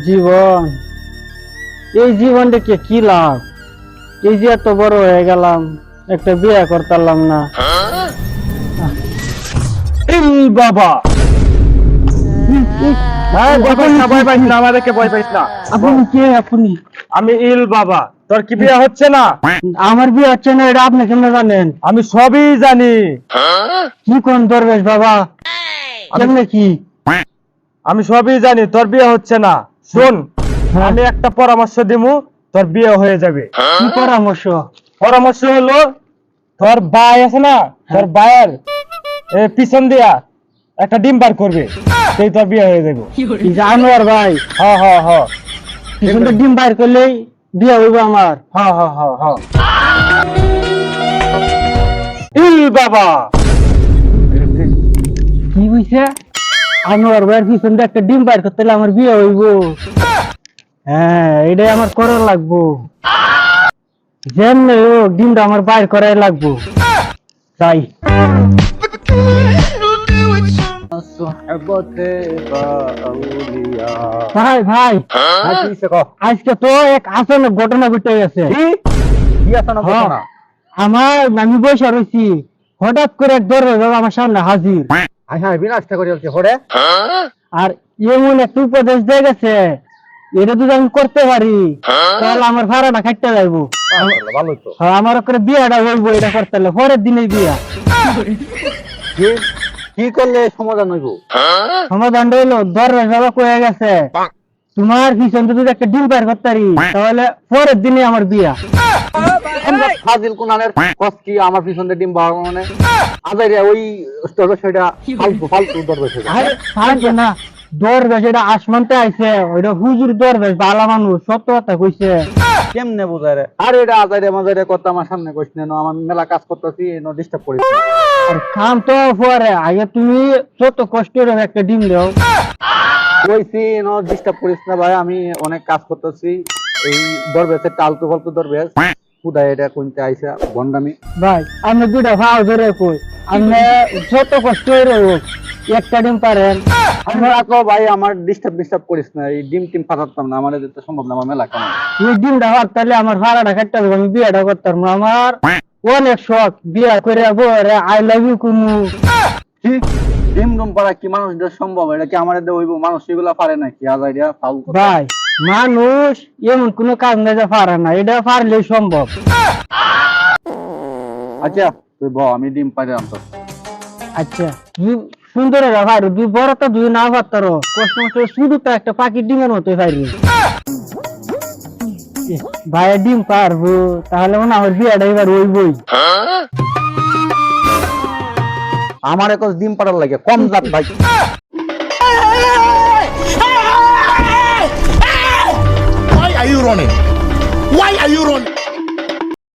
জীবন, এই জীবনটা কি লাভ? এই যে এত বড় হয়ে গেলাম, একটা বিয়ে করতাম না। ইল বাবা, ভয় পাইস না, ভয় পাইস না, আমাদেরকে ভয় পাইস না। আপনি কে? আপনি? আমি ইল বাবা। তোর কি বিয়ে হচ্ছে না? আমার বিয়ে হচ্ছে না, এটা আপনি কেমনে জানেন? আমি সবই জানি। কি কোন দরবেশ বাবা, কেমনে কি? আমি সবই জানি, তোর বিয়ে হচ্ছে না। শোন, হ্যাঁ। আমি একটা পরামর্শ দিমু, তোর বিয়ে হয়ে যাবে। কি পরামর্শ? পরামর্শ হলো, তোর ভাই আছে না, তোর ভাইয়ের পিছন দিয়া একটা ডিম বার করবে, সেই তোর বিয়ে হয়ে যাবে। কি জানোয়ার ভাই, হ্যাঁ হ্যাঁ হ্যাঁ পিছনটা ডিম বাইর করলেই বিয়ে হইব আমার? হ্যাঁ হ্যাঁ হ্যাঁ হ্যাঁ। ইল বাবা, কি হইছে? আনোয়ার ভাইয়ের পিছনটা একটা ডিম বাইর করতে হলে আমার বিয়ে হইব? হ্যাঁ, এটাই আমার করা লাগবো। যেমনি হোক ডিমটা আমার বাইর করাই লাগবো। তাই ভাই ভাই, আজকে তো এক আচানক ঘটনা ঘটে গেছে। হ্যাঁ, আমি বসে রয়েছি, হঠাৎ করে এক দরজা আমার সামনে হাজির। আর এমন একটা উপদেশ দিয়ে গেছে, এটা যদি আমি করতে পারি তাহলে আমার ভাড়াটা খাইতে যাইবো। হ্যাঁ, আমার করে বিয়াটা হইবো, এটা করতে হলে পরের দিনে বিয়া। কি করলে সমাধান হইব? সমাধানটা হইলো, দরজা কয়ে গেছে তোমার পিছন যদি একটা ডিম পার করতে পারি তাহলে পরের দিনে আমার বিয়া। ফাজিল কুনানের কষ্টি আমার পিছন দিয়ে ডিম বাড়ানো মানে আজাইরা ওই দরবেশটা ফালতু ফালতু দরবেশ। আরে থাকবে না, দরবেশ এটা আসমানতে আইছে, ওইটা হুজুর দরবেশ, ভালো মানুষ, সত্য কথা কইছে। কেমনে বোঝায় রে? আরে এটা আজাইরা মাজাইরা কথা আমার সামনে কইছ না, আমার মেলা কাজ করতেছি, এনো ডিস্টার্ব করিস না। আর খাম তো পরে, আগে তুমি যত কষ্ট করে একটা ডিম দাও। কইছি এনো ডিস্টার্ব করিস না ভাই, আমি অনেক কাজ করতেছি। এই দরবেশের টালতু ফালতু দরবেশ খুদাই এটা কোনতে আইসা বন্ডামি। ভাই আমি দুটা ভাও ধরে কই, আপনি যত কষ্ট করে হোক একটা ডিম পারেন। আমরা তো ভাই আমার ডিস্টার্ব করিস না, এই ডিম টিম ফাটাতাম না, আমার যেতে সম্ভব না, আমার মেলা কাম। এই ডিমটা হওয়ার তাহলে আমার ভাড়াটা কাটতে হবে, আমি বিয়েটা করতাম না। আমার অনেক শখ, বিয়ে করে বরে আই লাভ ইউ কুনু। ঠিক, ডিম ডুম পাড়া কি মানুষদের সম্ভব? এটা কি আমার হইব? মানুষ এগুলা পারে নাকি? আজাইরা ফাউল কথা। ভাই মানুষ এমন কোনো কাজ না যে পারে না, এটা পারলেই সম্ভব। আচ্ছা তুই ব, আমি ডিম পাড়ে আনতো। আচ্ছা তুই সুন্দর ভাই, তুই বড় তো তুই না পারতারো, কষ্ট মষ্ট শুধু তো একটা পাখির ডিমের মতো পারবি। ভাই ডিম পারবো তাহলে মনে হয় আমার বিয়েটা এবার হইবই। আমার এখন ডিম পাড়ার লাগে কম জাত ভাই। Why are you running? Why are you running?